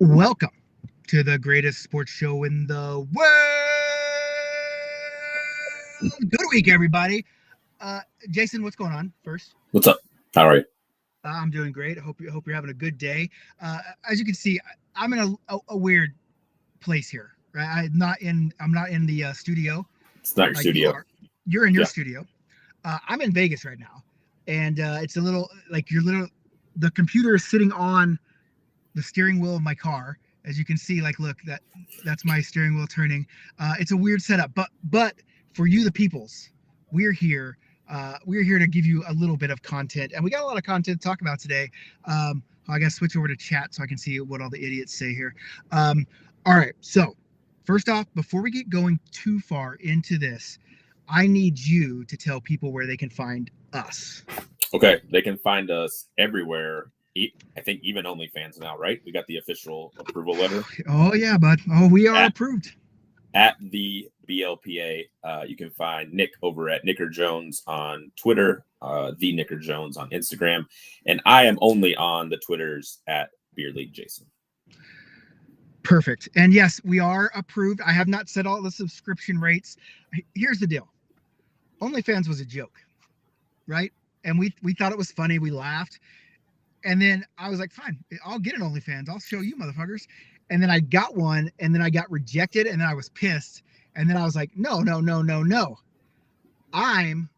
Welcome to the greatest sports show in the world. Good week, everybody. Uh, Jason, what's going on first? What's up? How are you? I'm doing great. I hope you're having a good day. As you can see, I'm in a weird place here. Right, I'm not in the studio It's not your like you studio. are. You're in your Yeah. studio. I'm in Vegas right now, and it's a little like your little. The computer is sitting on the steering wheel of my car. As you can see, like, look, that's my steering wheel turning. It's a weird setup, but for you, the peoples, we're here. We're here to give you a little bit of content, and we got a lot of content to talk about today. I got to switch over to chat so I can see what all the idiots say here. All right, so first off, before we get going too far into this, I need you to tell people where they can find us. Okay. They can find us everywhere. I think even OnlyFans now, right? We got the official approval letter Oh yeah, bud. Oh, we are at, approved. at the BLPA. You can find Nick over at Nicker Jones on Twitter, the Nicker Jones on Instagram, and I am only on the Twitters at Beer League Jason. Perfect. And yes, we are approved. I have not set all the subscription rates. Here's the deal. OnlyFans was a joke, right? And we thought it was funny. We laughed. And then I was like, fine, I'll get an OnlyFans. I'll show you motherfuckers. And then I got one, and then I got rejected, and then I was pissed. And then I was like, no, no, no, no, no. I'm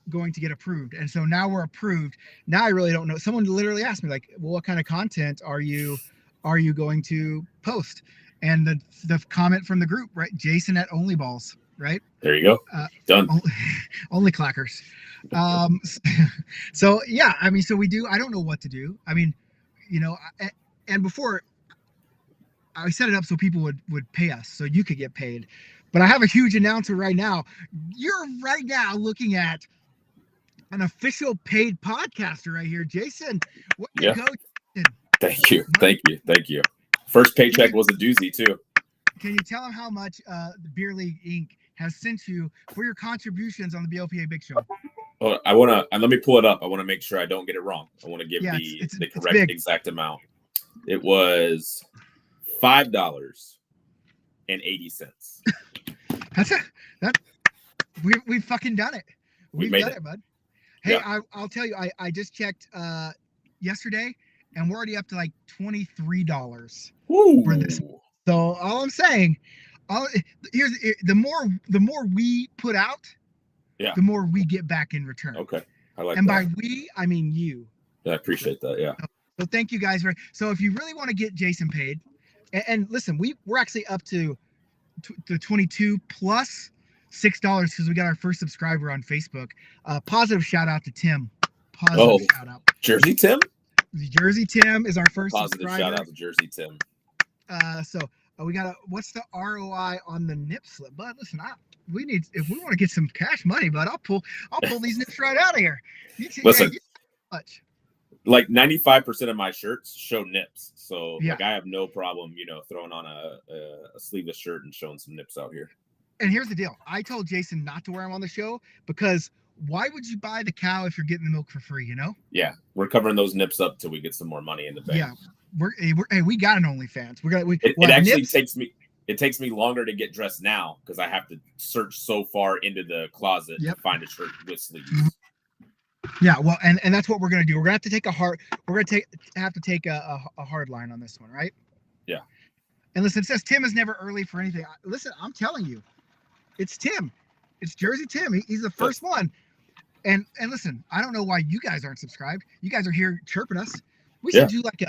going to get approved. And so now we're approved. Now I really don't know. Someone literally asked me, like, well, what kind of content are you going to post? And the comment from the group, right? Jason at Onlyballs, right? There you go. Done. Only clackers. Um, so yeah, I mean, so we do. I don't know what to do. I mean, you know, and before I set it up so people would pay us, so you could get paid. But I have a huge announcement right now. You're right now looking at an official paid podcaster right here, Jason. What you Yeah. go? Thank you. Thank you. Thank you. First paycheck was a doozy too. Can you tell them how much the Beer League Inc. has sent you for your contributions on the Blpa Big Show? Oh, I want to, let me pull it up. I want to make sure I don't get it wrong. I want to give Yeah, the correct exact amount. It was $5.80. That we've fucking done it. We've made done it. it, bud. Hey, Yeah. I'll tell you, I just checked yesterday, and we're already up to like $23 for this. So all I'm saying, here's the more we put out, Yeah. the more we get back in return. Okay. I like And that. by we, I mean you. Yeah, I appreciate that. Yeah. So thank you guys. So if you really want to get Jason paid, and listen, we're actually up to the 22 plus $6 because we got our first subscriber on Facebook. Positive shout out to Tim. Positive shout out. Jersey Tim? Jersey Tim is our first Positive subscriber. shout out to Jersey Tim. So we got what's the ROI on the nip slip? But listen, if we want to get some cash money, but I'll pull these nips right out of here. Listen, much. Like 95% of my shirts show nips, so Yeah. like I have no problem, throwing on a sleeveless shirt and showing some nips out here. And here's the deal: I told Jason not to wear them on the show because why would you buy the cow if you're getting the milk for free? You know? Yeah, we're covering those nips up till we get some more money in the bank. Yeah, we got an OnlyFans. It actually takes me. It takes me longer to get dressed now because I have to search so far into the closet to find a shirt with sleeves. Mm-hmm. Yeah, well, and that's what we're gonna do. We're gonna have to take a hard line on this one, right? Yeah. And listen, it says Tim is never early for anything. Listen, I'm telling you, it's Tim. It's Jersey Tim. He's the first one. And listen, I don't know why you guys aren't subscribed. You guys are here chirping us. We should do like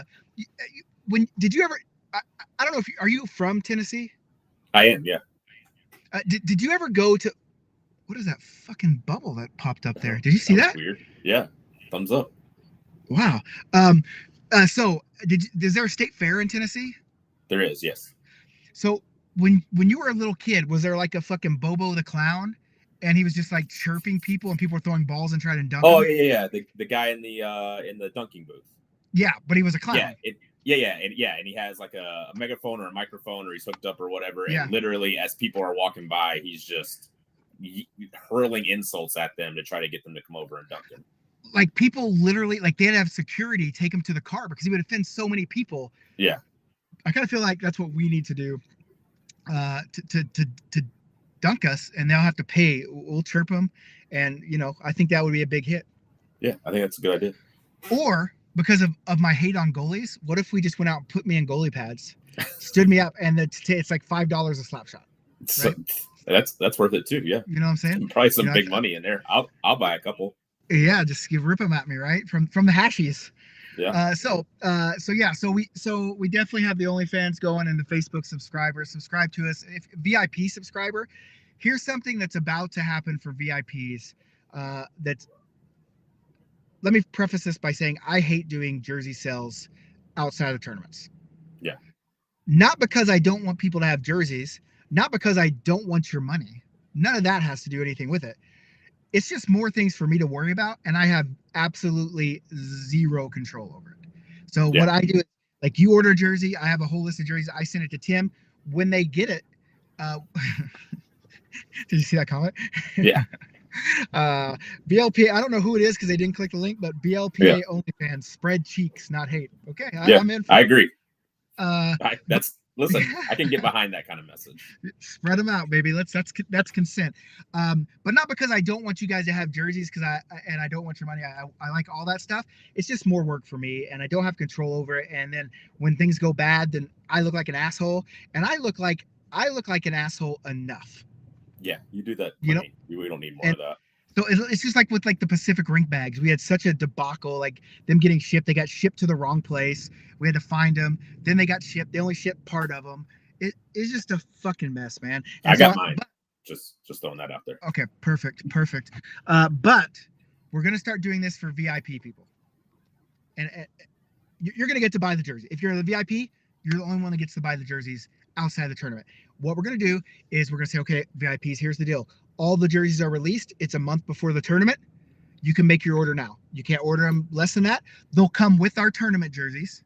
did you ever? I don't know if are you from Tennessee? I am. Yeah. Did you ever go to? What is that fucking bubble that popped up there? Did you see that? Weird. Yeah. Thumbs up. Wow. So is there a state fair in Tennessee? There is, yes. So when you were a little kid, was there like a fucking Bobo the Clown, and he was just like chirping people, and people were throwing balls and trying to dunk him? Yeah. The guy in the dunking booth. Yeah, but he was a clown. Yeah. And he has like a megaphone or a microphone, or he's hooked up or whatever. Yeah. And literally, as people are walking by, he's just hurling insults at them to try to get them to come over and dunk him. Like people literally, like they'd have security take him to the car because he would offend so many people. Yeah. I kind of feel like that's what we need to do to dunk us, and they'll have to pay. We'll chirp them, and I think that would be a big hit. Yeah, I think that's a good idea. Or because of my hate on goalies, what if we just went out and put me in goalie pads, stood me up, and it's like $5 a slap shot. So, right? That's worth it too. Yeah, you know what I'm saying? Probably some big money in there. I'll buy a couple. Yeah, just rip them at me, right? From the hashies. Yeah. So we definitely have the OnlyFans going, and the Facebook subscribers subscribe to us. If VIP subscriber, here's something that's about to happen for VIPs. Let me preface this by saying I hate doing jersey sales outside of tournaments. Yeah. Not because I don't want people to have jerseys, not because I don't want your money. None of that has to do anything with it. It's just more things for me to worry about, and I have absolutely zero control over it. So what I do is, like, you order a jersey, I have a whole list of jerseys, I send it to Tim. When they get it, did you see that comment? Yeah. BLPA, I don't know who it is because they didn't click the link, but BLPA OnlyFans, spread cheeks, not hate. Okay, I'm in. I agree. Listen, I can get behind that kind of message. Spread them out, baby. That's consent. But not because I don't want you guys to have jerseys, because I don't want your money. I like all that stuff. It's just more work for me, and I don't have control over it. And then when things go bad, then I look like an asshole, and I look like an asshole enough. Yeah, you do that. We don't need more of that. So it's just like with like the Pacific Rink bags. We had such a debacle, like them getting shipped. They got shipped to the wrong place. We had to find them. Then they got shipped. They only shipped part of them. It's just a fucking mess, man. And I got mine. Just throwing that out there. Okay, perfect. But we're gonna start doing this for VIP people, and you're gonna get to buy the jersey. If you're the VIP, you're the only one that gets to buy the jerseys outside the tournament. What we're gonna do is we're gonna say, okay, VIPs, here's the deal. All the jerseys are released. It's a month before the tournament. You can make your order now. You can't order them less than that. They'll come with our tournament jerseys,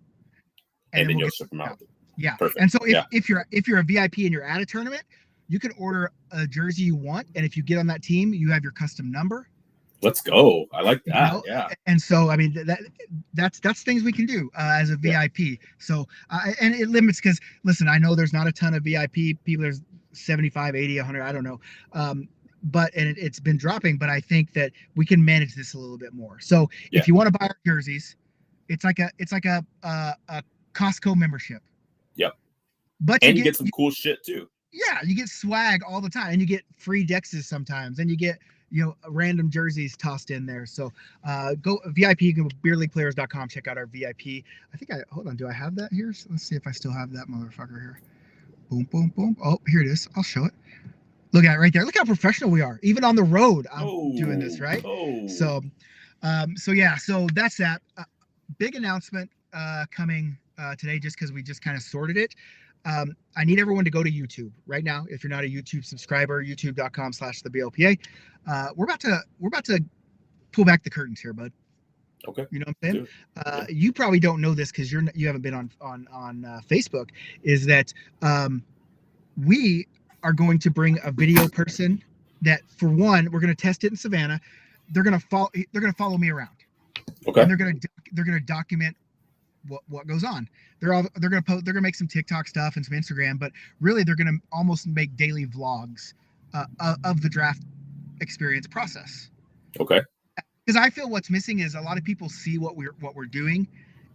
and then you'll ship them out. Yeah. Perfect. And so if you're a VIP and you're at a tournament, you can order a jersey you want, and if you get on that team, you have your custom number. Let's go. I like that. Yeah. And so, I mean, that's things we can do as a VIP. So, and it limits, because listen, I know there's not a ton of VIP people. There's 75, 80, 100. I don't know. But it's been dropping, but I think that we can manage this a little bit more. So if you want to buy our jerseys, it's like a Costco membership. Yep. But you get some cool shit too. Yeah, you get swag all the time, and you get free dexes sometimes, and you get random jerseys tossed in there. So go VIP. You can go beerleagueplayers.com. Check out our VIP. I think hold on. Do I have that here? So let's see if I still have that motherfucker here. Boom, boom, boom. Oh, here it is. I'll show it. Look at it right there. Look how professional we are. Even on the road, I'm doing this, right? So that's that. Big announcement coming today, just because we just kind of sorted it. I need everyone to go to YouTube right now. If you're not a YouTube subscriber, youtube.com/theblpa. We're about to pull back the curtains here, bud. Okay. You know what I'm saying? You probably don't know this because you haven't been on Facebook. Is that we are going to bring a video person that, for one, we're going to test it in Savannah. They're going to follow me around. Okay. And they're going to document what goes on. They're going to make some TikTok stuff and some Instagram, but really they're going to almost make daily vlogs of the draft experience process. Okay. Because I feel what's missing is a lot of people see what we're doing,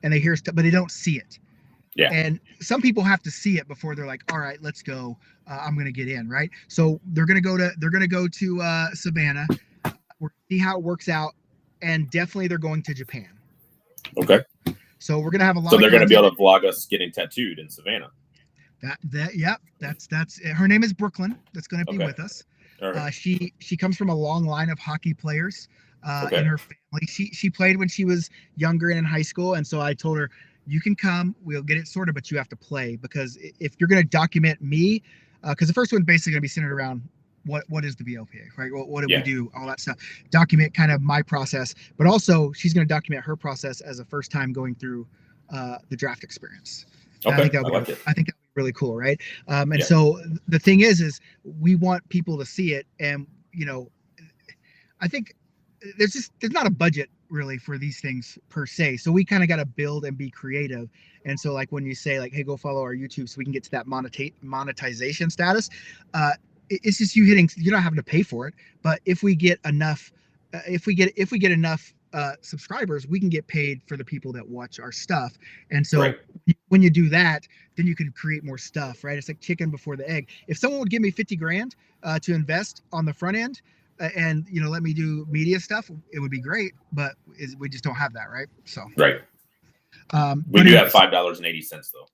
and they hear stuff, but they don't see it. Yeah. And some people have to see it before they're like, all right, let's go. I'm going to get in, right? So they're going to go to Savannah. We'll see how it works out, and definitely they're going to Japan. Okay. So we're going to have a lot. So they're going to be able to vlog us getting tattooed in Savannah. That's her name is Brooklyn. That's going to be with us. All right. She comes from a long line of hockey players in her family. She played when she was younger and in high school, and so I told her, you can come, we'll get it sorted, but you have to play, because if you're going to document me, because the first one's basically going to be centered around what is the BLPA, right? What do we do? All that stuff. Document kind of my process, but also she's going to document her process as a first time going through the draft experience. Okay, I think that'd be really cool, right? So the thing is we want people to see it, and I think there's not a budget really for these things per se. So we kind of got to build and be creative. And so like when you say like, hey, go follow our YouTube so we can get to that monetization status, it's just you're not having to pay for it. But if we get enough, if we get enough subscribers, we can get paid for the people that watch our stuff. And so Right. when you do that, then you can create more stuff, right? It's like chicken before the egg. If someone would give me 50 grand to invest on the front end, and let me do media stuff, it would be great, but we just don't have that, right? So Right. We but do anyways, have $5.80 though.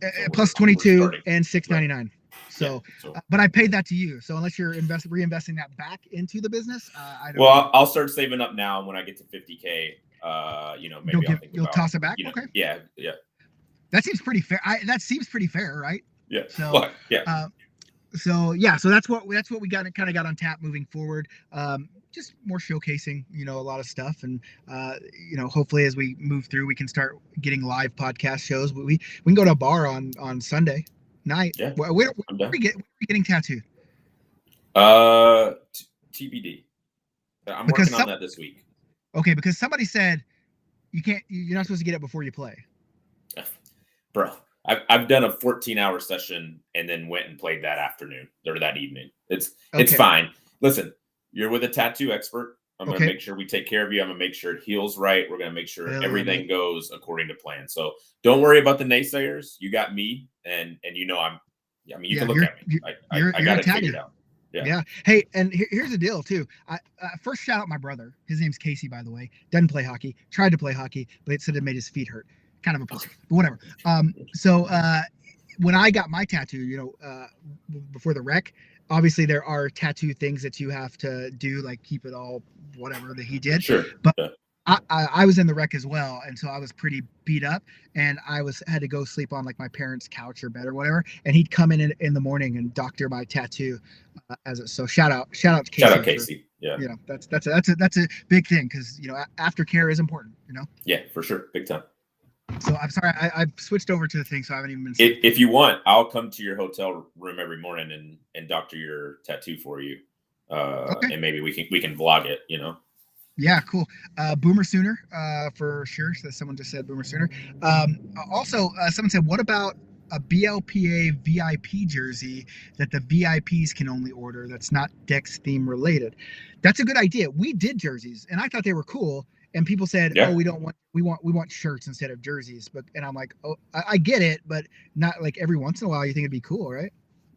So plus 22 and $6.99. Right. So, so but I paid that to you. So unless you're reinvesting that back into the business, I don't. well, I'll start saving up now. When I get to 50K, maybe you'll toss it back. Okay. Yeah. That seems pretty fair. That seems pretty fair, right? Yeah. So well, yeah. So that's what we got on tap moving forward. Just more showcasing, a lot of stuff, and hopefully as we move through, we can start getting live podcast shows. We can go to a bar on Sunday night. Yeah, where are we getting tattooed? TBD. I'm working on that this week. Okay, because somebody said you're not supposed to get it before you play. Bro, I've done a 14-hour session and then went and played that afternoon or that evening. It's fine. Listen, you're with a tattoo expert. I'm going to make sure we take care of you. I'm going to make sure it heals right. We're going to make sure everything goes according to plan. So don't worry about the naysayers. You got me, and you can look at me. I got it figured out. Yeah. Hey, and here's the deal too. I first shout out my brother. His name's Casey, by the way. Doesn't play hockey. Tried to play hockey, but it said it made his feet hurt. Kind of a pussy, but whatever. So when I got my tattoo, before the wreck, obviously there are tattoo things that you have to do, like keep it all whatever that he did. Sure. But I was in the wreck as well, and so I was pretty beat up, and had to go sleep on like my parents' couch or bed or whatever. And he'd come in the morning and doctor my tattoo. So shout out to Casey. Shout out Casey. That's a big thing because aftercare is important. Yeah, for sure, big time. So I'm sorry, I switched over to the thing, so I haven't even been. If you want, I'll come to your hotel room every morning and doctor your tattoo for you, okay. And maybe we can vlog it. Yeah, cool. Boomer Sooner, for sure. So someone just said Boomer Sooner. Also, someone said, what about a BLPA VIP jersey that the VIPs can only order that's not Dex theme related? That's a good idea. We did jerseys, and I thought they were cool. And people said, "Oh, we want shirts instead of jerseys." And I'm like, "Oh, I get it, but not like every once in a while. You think it'd be cool, right?"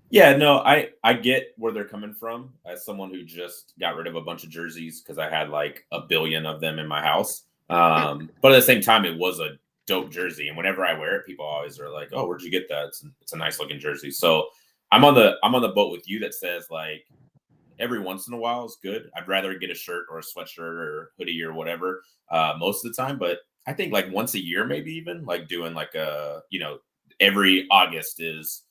Yeah, no, I get where they're coming from. As someone who just got rid of a bunch of jerseys because I had like 1 billion of them in my house. But at the same time, it was a dope jersey, and whenever I wear it, people always are like, "Oh, where'd you get that?" It's a nice looking jersey. So I'm on the boat with you that says like, every once in a while is good. I'd rather get a shirt or a sweatshirt or hoodie or whatever most of the time. But I think like once a year, maybe even like doing like every August is,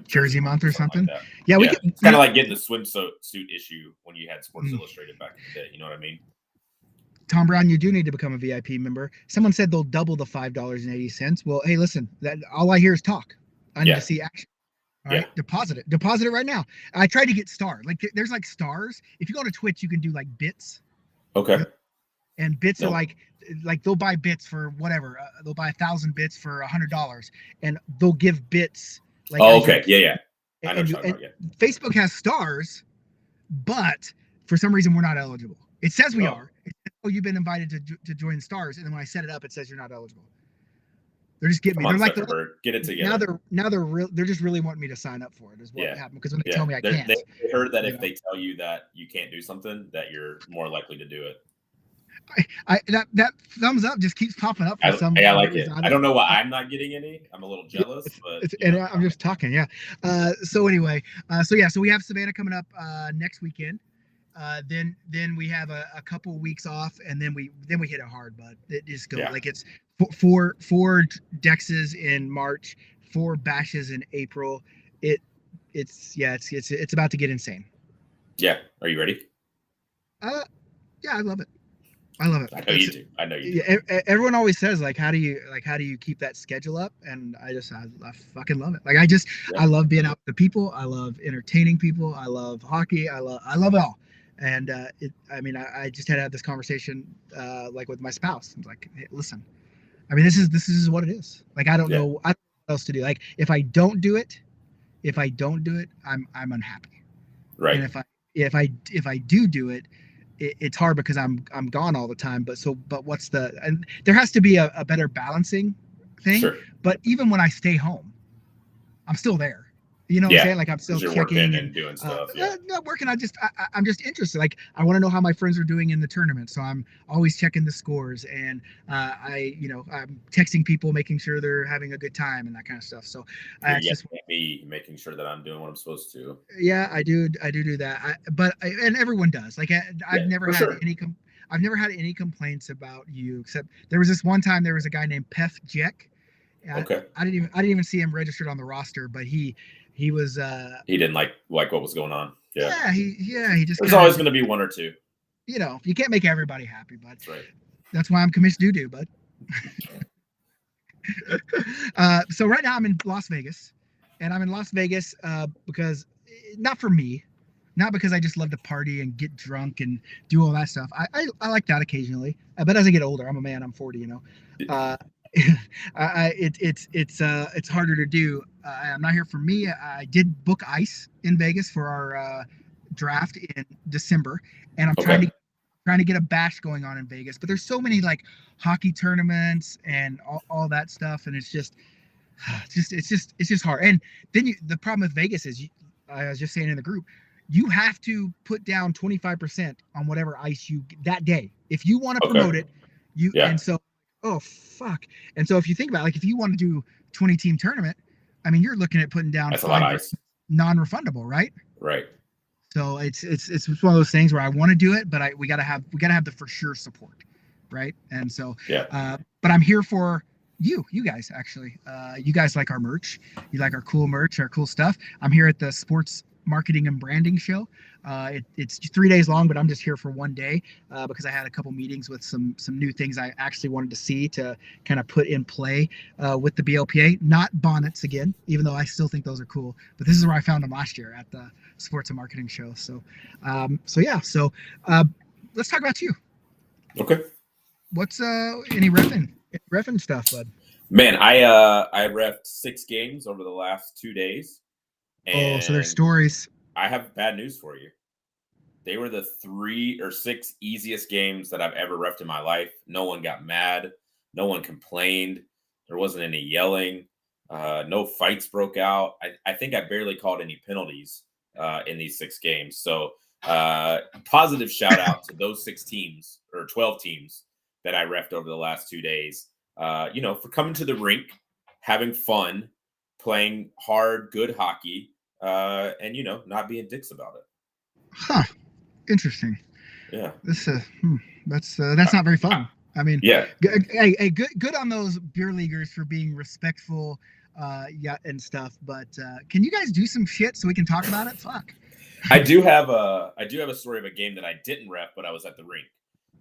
Jersey month or something. Like yeah, it's kind of like getting the swimsuit issue when you had Sports Illustrated back in the day. You know what I mean? Tom Brown, you do need to become a VIP member. Someone said they'll double the $5.80. Well, hey, listen, all I hear is talk. I need to see action. All right, deposit it right now. I tried to get stars. Like there's like stars. If you go to Twitch, you can do like bits. Okay. And bits are like they'll buy bits for whatever. They'll buy 1,000 bits for $100, and they'll give bits. Like okay. Yeah. I know what you're talking about. Yeah. Facebook has stars, but for some reason we're not eligible. It says we are. It says, oh, you've been invited to join stars, and then when I set it up, it says you're not eligible. They're just getting me. They're like, get it together. Now they're just really wanting me to sign up for it. Is what happened, because when they tell me I can't. They heard that if they tell you that you can't do something, that you're more likely to do it. That thumbs up just keeps popping up. I like it. I don't know why I'm not getting any. I'm a little jealous, but I'm just talking. Yeah. So anyway, so we have Savannah coming up next weekend. Then we have a couple weeks off, and then we hit it hard, but it just goes like it's four Dexes in March, 4 bashes in April. It's about to get insane. Yeah. Are you ready? Yeah, I love it. I know you do. Yeah, everyone always says like, how do you keep that schedule up? And I fucking love it. Like I love being out with the people. I love entertaining people. I love hockey. I love it all. And I just had to have this conversation like with my spouse. I'm like, hey, listen, I mean, this is what it is. Like, I don't Yeah. know what else to do. Like, if I don't do it, I'm unhappy. Right. And if I do it, it's hard because I'm gone all the time. But what's and there has to be a better balancing thing. Sure. But even when I stay home, I'm still there. You know what I'm Yeah. saying? Like, I'm still Because you're checking working and and doing stuff. Yeah. not working. I'm just interested. Like, I want to know how my friends are doing in the tournament. So I'm always checking the scores, and I'm texting people, making sure they're having a good time and that kind of stuff. So You're it's yelling just, at me, making sure that I'm doing what I'm supposed to. yeah, I do that. And everyone does. Like, Yeah, I've never for had sure. I've never had any complaints about you, except there was this one time there was a guy named Peth Jack. Okay. I didn't even see him registered on the roster, but he was He didn't like what was going on. Yeah. he just There's kind always of, going to be one or two. you can't make everybody happy, but That's right. that's why I'm commissioned doo, bud. So right now I'm in Las Vegas, and I'm in Las Vegas because not for me, not because I just love to party and get drunk and do all that stuff. I like that occasionally, but as I get older, I'm a man. I'm 40, uh, it's harder to do. I'm not here for me. I did book ice in Vegas for our draft in December, and I'm Okay. trying to get a bash going on in Vegas. But there's so many like hockey tournaments and all that stuff, and it's just hard. And then the problem with Vegas is, I was just saying in the group, you have to put down 25% on whatever ice you that day if you want to Okay. promote it. Yeah. And so, oh fuck. And so if you think about it, like, if you want to do 20-team tournament, I mean, you're looking at putting down That's a lot of ice. non-refundable, right? Right. So it's one of those things where I want to do it, but we gotta have the for sure support, right? And so, Yeah. but I'm here for you guys actually. You guys like our merch, you like our cool merch, our cool stuff. I'm here at the Sports Marketing and Branding Show. It's 3 days long, but I'm just here for one day because I had a couple meetings with some new things I actually wanted to see to kind of put in play with the BLPA. Not bonnets again, even though I still think those are cool. But this is where I found them last year at the Sports and Marketing Show. So let's talk about you. Okay. What's any reffing stuff, bud? Man, I reffed 6 games over the last 2 days. And so there's stories. I have bad news for you. They were the 3 or 6 easiest games that I've ever reffed in my life. No one got mad. No one complained. There wasn't any yelling. No fights broke out. I think I barely called any penalties in these 6 games. So positive shout out to those 6 teams or 12 teams that I reffed over the last 2 days. For coming to the rink, having fun, playing hard, good hockey, and not being dicks about it. Huh. Interesting. Yeah. This that's not very fun. I mean, yeah. Hey, good on those beer leaguers for being respectful, and stuff. But can you guys do some shit so we can talk about it? Fuck. I do have a story of a game that I didn't ref, but I was at the rink.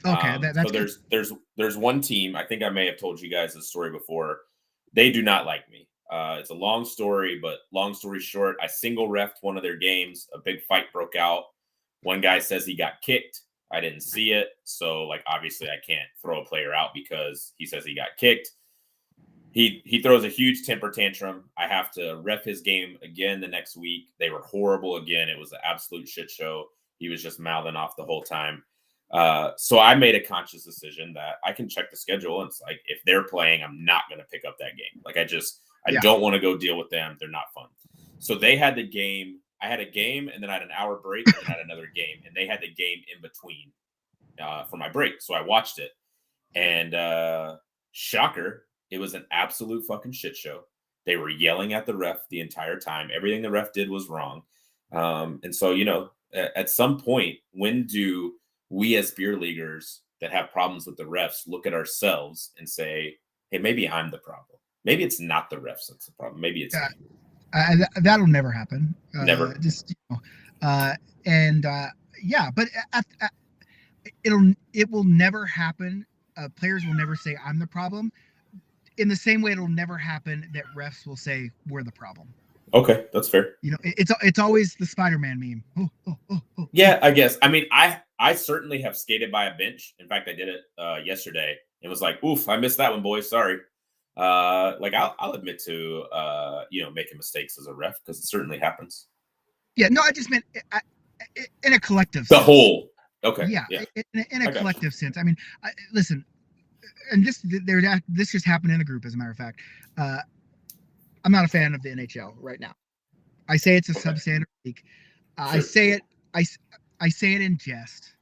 Okay, that's so there's one team. I think I may have told you guys this story before. They do not like me. It's a long story, but long story short, I single refed one of their games. A big fight broke out. One guy says he got kicked. I didn't see it. So, obviously I can't throw a player out because he says he got kicked. He throws a huge temper tantrum. I have to ref his game again the next week. They were horrible again. It was an absolute shit show. He was just mouthing off the whole time. So I made a conscious decision that I can check the schedule. And it's like, if they're playing, I'm not going to pick up that game. I don't want to go deal with them. They're not fun. So they had the game. I had a game, and then I had an hour break, and then I had another game, and they had the game in between for my break. So I watched it, and shocker, it was an absolute fucking shit show. They were yelling at the ref the entire time. Everything the ref did was wrong. And so, at some point, when do we as beer leaguers that have problems with the refs look at ourselves and say, hey, maybe I'm the problem? Maybe it's not the refs that's the problem. Maybe it's that'll never happen. Never. But it will never happen. Players will never say I'm the problem. In the same way, it'll never happen that refs will say we're the problem. Okay, that's fair. It's always the Spider-Man meme. Oh, Yeah, I guess. I mean, I certainly have skated by a bench. In fact, I did it yesterday and was like, "Oof, I missed that one, boys. Sorry." Like I'll admit to making mistakes as a ref because it certainly happens. Yeah, no, I just meant in a collective The sense. whole. Okay. Yeah, Yeah. in a collective sense. I mean, listen, and this just happened in the group, as a matter of fact. I'm not a fan of the NHL right now. I say it's a substandard league. I Sure. say it. I say it in jest.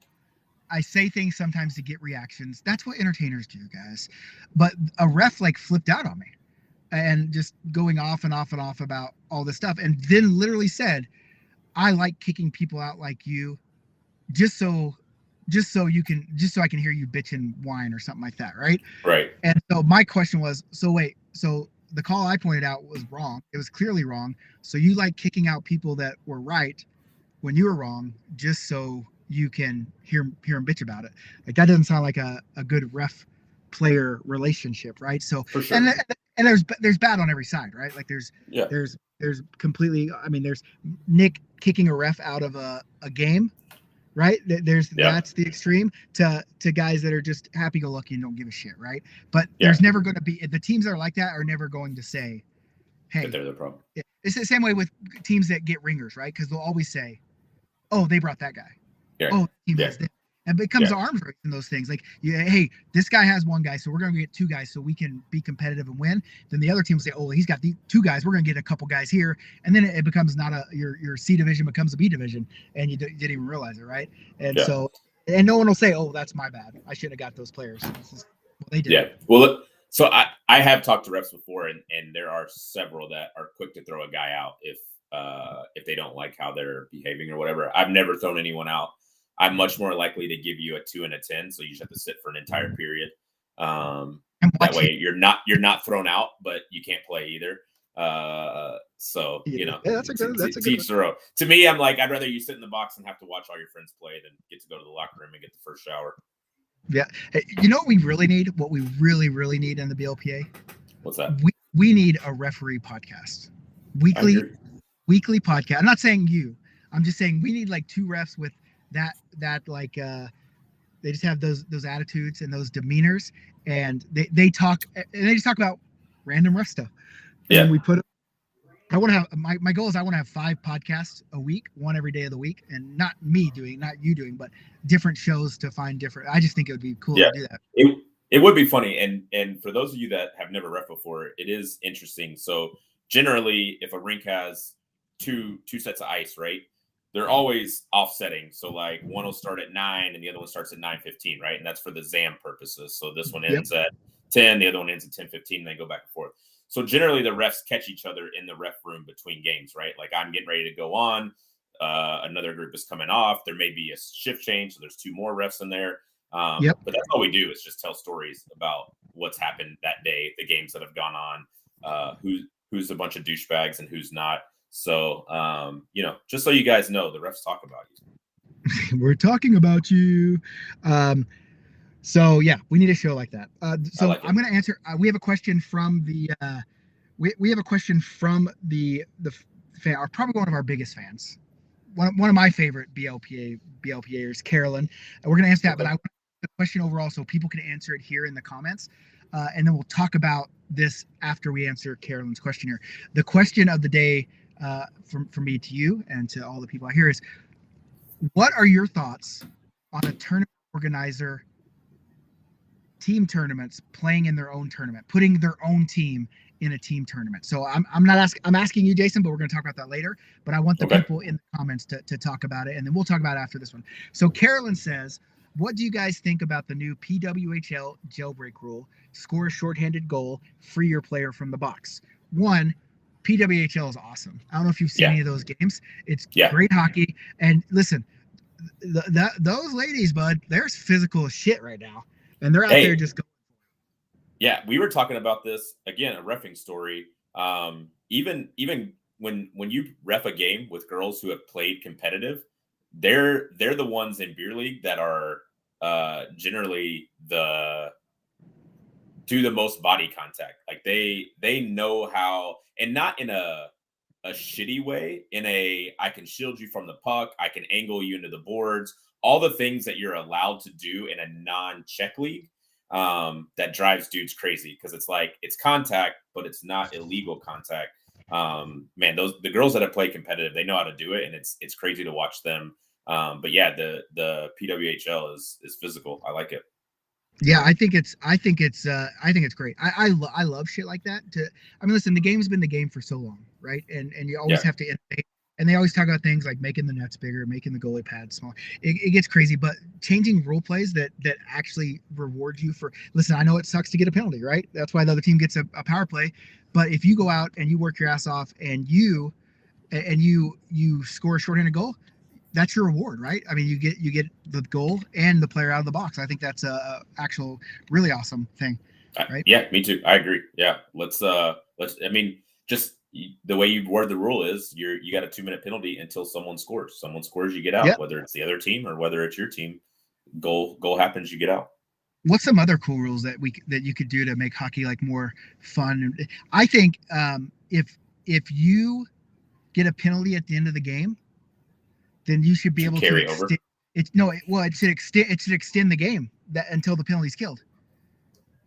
I say things sometimes to get reactions. That's what entertainers do, guys. But a ref like flipped out on me and just going off and off and off about all this stuff, and then literally said, "I like kicking people out like you, just so I can hear you bitch and whine or something like that, right?" Right. And so my question was, so wait, so the call I pointed out was wrong. It was clearly wrong. So you like kicking out people that were right when you were wrong, just so you can hear them bitch about it. Like that doesn't sound like a good ref player relationship, right? So For sure. and there's bad on every side, right? Like there's completely. I mean, there's Nick kicking a ref out of a game, right? That's the extreme to guys that are just happy-go-lucky and don't give a shit, right? But there's never going to be the teams that are like that are never going to say, "Hey, but they're the problem." It's the same way with teams that get ringers, right? Because they'll always say, "Oh, they brought that guy. Oh, the team has this." And it becomes arms race in those things. Like, hey, this guy has one guy, so we're going to get two guys so we can be competitive and win. Then the other team will say, "Oh, he's got the two guys. We're going to get a couple guys here." And then it becomes not your C division becomes a B division, and you didn't even realize it, right? And so, and no one will say, "Oh, that's my bad. I shouldn't have got those players." They did. Yeah. Well, so I have talked to refs before, and there are several that are quick to throw a guy out if they don't like how they're behaving or whatever. I've never thrown anyone out. I'm much more likely to give you a 2 and a 10, so you just have to sit for an entire period. That way you're not thrown out, but you can't play either. So that's a good teach the row. To me, I'm like, I'd rather you sit in the box and have to watch all your friends play than get to go to the locker room and get the first shower. Yeah, you know what we really need? What we really need in the BLPA? What's that? We need a referee podcast, weekly podcast. I'm not saying you. I'm just saying we need like two refs with that like they just have those attitudes and those demeanors, and they talk and they just talk about random ref stuff. And we put. I want to have my goal is I want to have 5 podcasts a week, one every day of the week, and not you doing, but different shows to find different. I just think it would be cool to do that. It would be funny, and for those of you that have never ref before, it is interesting. So generally, if a rink has two sets of ice, right, they're always offsetting. So like one will start at 9 and the other one starts at 9:15, right, and that's for the ZAM purposes. So this one ends at 10, the other one ends at 10:15, and they go back and forth. So generally, the refs catch each other in the ref room between games, right? Like I'm getting ready to go on, another group is coming off. There may be a shift change, so there's 2 more refs in there. But that's all we do is just tell stories about what's happened that day, the games that have gone on, who's a bunch of douchebags and who's not. So just so you guys know, the refs talk about you. We're talking about you. So yeah, we need a show like that. So I'm going to answer. We have a question from the. We have a question from the fan, or probably one of our biggest fans, one of my favorite BLPAers, Carolyn. And we're going to answer that, but I want the question overall so people can answer it here in the comments, and then we'll talk about this after we answer Carolyn's question here. The question of the day, from me to you and to all the people out here is, what are your thoughts on a tournament organizer? Team tournaments playing in their own tournament, putting their own team in a team tournament. So I'm asking you, Jason, but we're going to talk about that later. But I want the people in the comments to talk about it, and then we'll talk about it after this one. So Carolyn says, what do you guys think about the new PWHL jailbreak rule? Score a shorthanded goal, free your player from the box. One, PWHL is awesome. I don't know if you've seen any of those games. It's great hockey. And listen, those ladies, bud, they're physical as shit right now. And they're out there just going. Yeah, we were talking about this again, a reffing story. Even when you ref a game with girls who have played competitive, they're the ones in beer league that are generally do the most body contact. Like they know how, and not in a a shitty way, in a I can shield you from the puck, I can angle you into the boards, all the things that you're allowed to do in a non-check league. That drives dudes crazy because it's like it's contact, but it's not illegal contact. Man, the girls that have played competitive, they know how to do it, and it's crazy to watch them. But yeah, the PWHL is physical. I like it. Yeah, I think it's great. I love shit like that. I mean, listen, the game's been the game for so long, right? And you always Yeah. have to innovate. And they always talk about things like making the nets bigger, making the goalie pads smaller. It gets crazy, but changing rule plays that actually reward you for. Listen, I know it sucks to get a penalty, right? That's why the other team gets a power play. But if you go out and you work your ass off and you score a shorthanded goal, that's your reward, right? I mean, you get the goal and the player out of the box. I think that's a actual really awesome thing, right? Yeah, me too. I agree. Yeah, let's. I mean, just the way you word the rule is you got a 2-minute penalty until someone scores. Someone scores, you get out. Yep. Whether it's the other team or whether it's your team, goal happens, you get out. What's some other cool rules that you could do to make hockey like more fun? I think if you get a penalty at the end of the game, then you should be able to over. It should extend the game until the penalty's killed.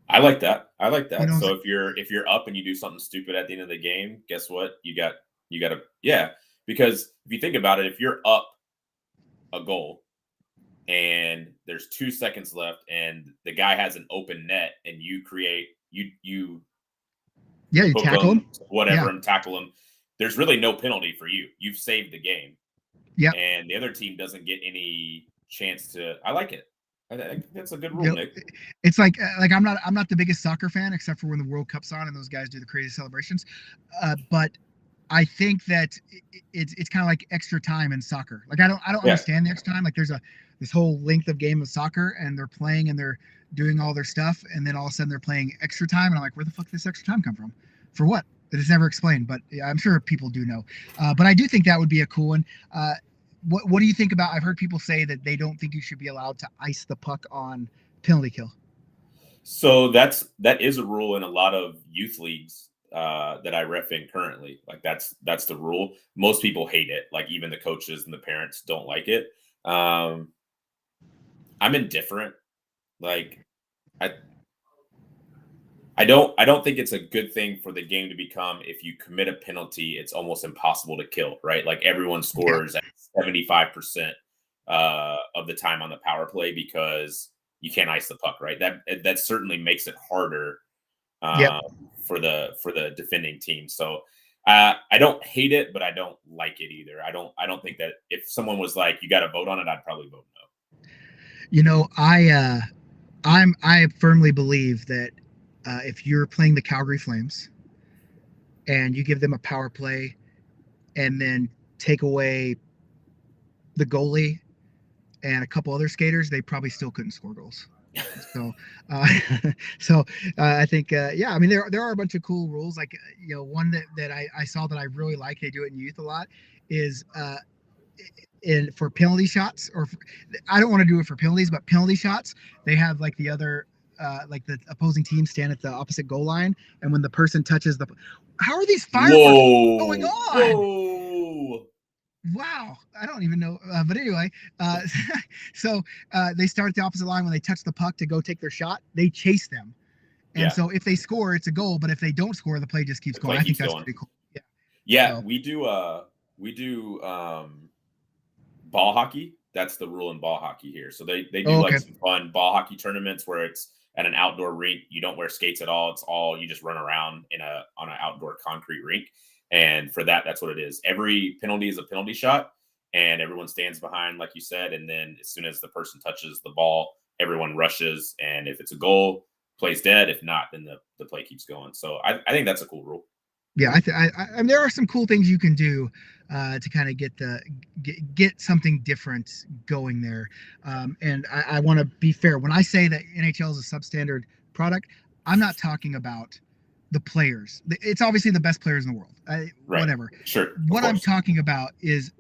I like that. You know, so if you're up and you do something stupid at the end of the game, guess what? You got to because if you think about it, if you're up a goal and there's 2 seconds left and the guy has an open net and you tackle him, whatever, and tackle him, there's really no penalty for you. You've saved the game. Yeah. And the other team doesn't get any chance to. I like it. I think that's a good rule, Nick. It's like I'm not the biggest soccer fan except for when the World Cup's on and those guys do the crazy celebrations. But I think that it's kind of like extra time in soccer. Like I don't understand the extra time. Like there's this whole length of game of soccer and they're playing and they're doing all their stuff and then all of a sudden they're playing extra time and I'm like, where the fuck did this extra time come from? For what? It is never explained, but I'm sure people do know. But I do think that would be a cool one. What do you think about? I've heard people say that they don't think you should be allowed to ice the puck on penalty kill. So that is a rule in a lot of youth leagues that I ref in currently. Like that's the rule. Most people hate it. Like even the coaches and the parents don't like it. I'm indifferent. Like I don't think it's a good thing for the game to become, if you commit a penalty, it's almost impossible to kill, right? Like everyone scores at 75% of the time on the power play because you can't ice the puck, right? That certainly makes it harder for the defending team. So I don't hate it, but I don't like it either. I don't think that if someone was like, you got to vote on it, I'd probably vote no. You know, I firmly believe that if you're playing the Calgary Flames and you give them a power play and then take away the goalie and a couple other skaters, they probably still couldn't score goals. So I think, I mean, there are a bunch of cool rules. Like, one that I saw that I really like, they do it in youth a lot, is for penalty shots, I don't want to do it for penalties, but penalty shots, they have like the other, like the opposing team stand at the opposite goal line, and when the person touches how are these fireworks going on? Whoa! Wow, I don't even know. But anyway, so they start at the opposite line. When they touch the puck to go take their shot, they chase them, and so if they score, it's a goal. But if they don't score, the play just keeps going. I think that's pretty cool. Yeah, so. We do ball hockey. That's the rule in ball hockey here. So they do like some fun ball hockey tournaments where it's at an outdoor rink. You don't wear skates at all. It's all you just run around on an outdoor concrete rink. And for that's what it is. Every penalty is a penalty shot, and everyone stands behind, like you said. And then as soon as the person touches the ball, everyone rushes. And if it's a goal, play's dead. If not, then the play keeps going. So I think that's a cool rule. Yeah, I mean, there are some cool things you can do to kind of get something different going there. And I want to be fair. When I say that NHL is a substandard product, I'm not talking about the players. It's obviously the best players in the world. Right. Whatever. Sure. What I'm talking about is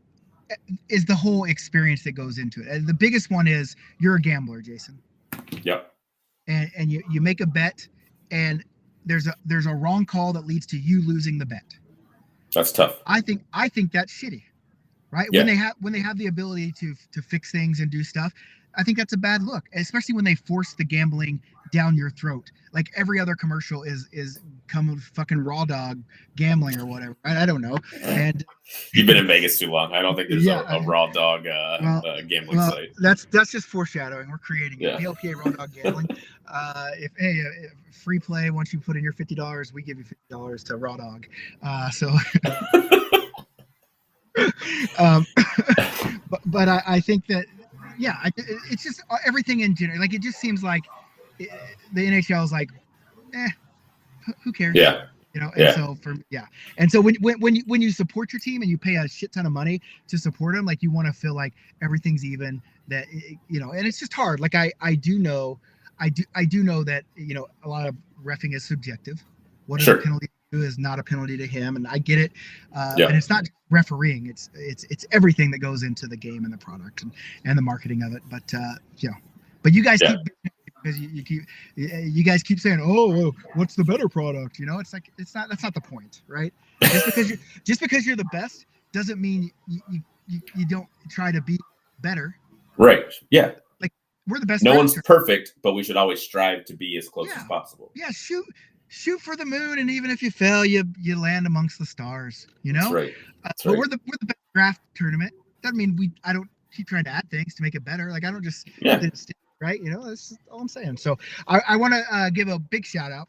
the whole experience that goes into it. And the biggest one is you're a gambler, Jason. Yep. And you make a bet, and there's a wrong call that leads to you losing the bet. That's tough. I think that's shitty, right? Yeah. When they have the ability to fix things and do stuff, I think that's a bad look, especially when they force the gambling down your throat. Like every other commercial is come with fucking raw dog gambling or whatever. I don't know. And You've been in Vegas too long. I don't think there's yeah, a raw dog gambling site. that's just foreshadowing. We're creating it. Yeah. BLPA raw dog gambling. If free play, once you put in your $50, we give you $50 to raw dog. But I think that it's just everything in general. Like it just seems like the NHL is like, who cares? Yeah. And so when you support your team and you pay a shit ton of money to support them, like you want to feel like everything's even, that and it's just hard. Like I do know that a lot of reffing is subjective. What is a penalty to you is not a penalty to him, and I get it. And it's not refereeing; it's everything that goes into the game and the product and the marketing of it. But you guys keep. Because you guys keep saying, oh, what's the better product? It's like that's not the point, right? Just because you're the best doesn't mean you don't try to be better. Right. Yeah. Like we're the best. No one's perfect, but we should always strive to be as close as possible. Yeah. Shoot for the moon, and even if you fail, you land amongst the stars. That's right. But we're the best draft tournament. Doesn't mean I don't keep trying to add things to make it better. Like I don't just right? That's all I'm saying. So I want to give a big shout out,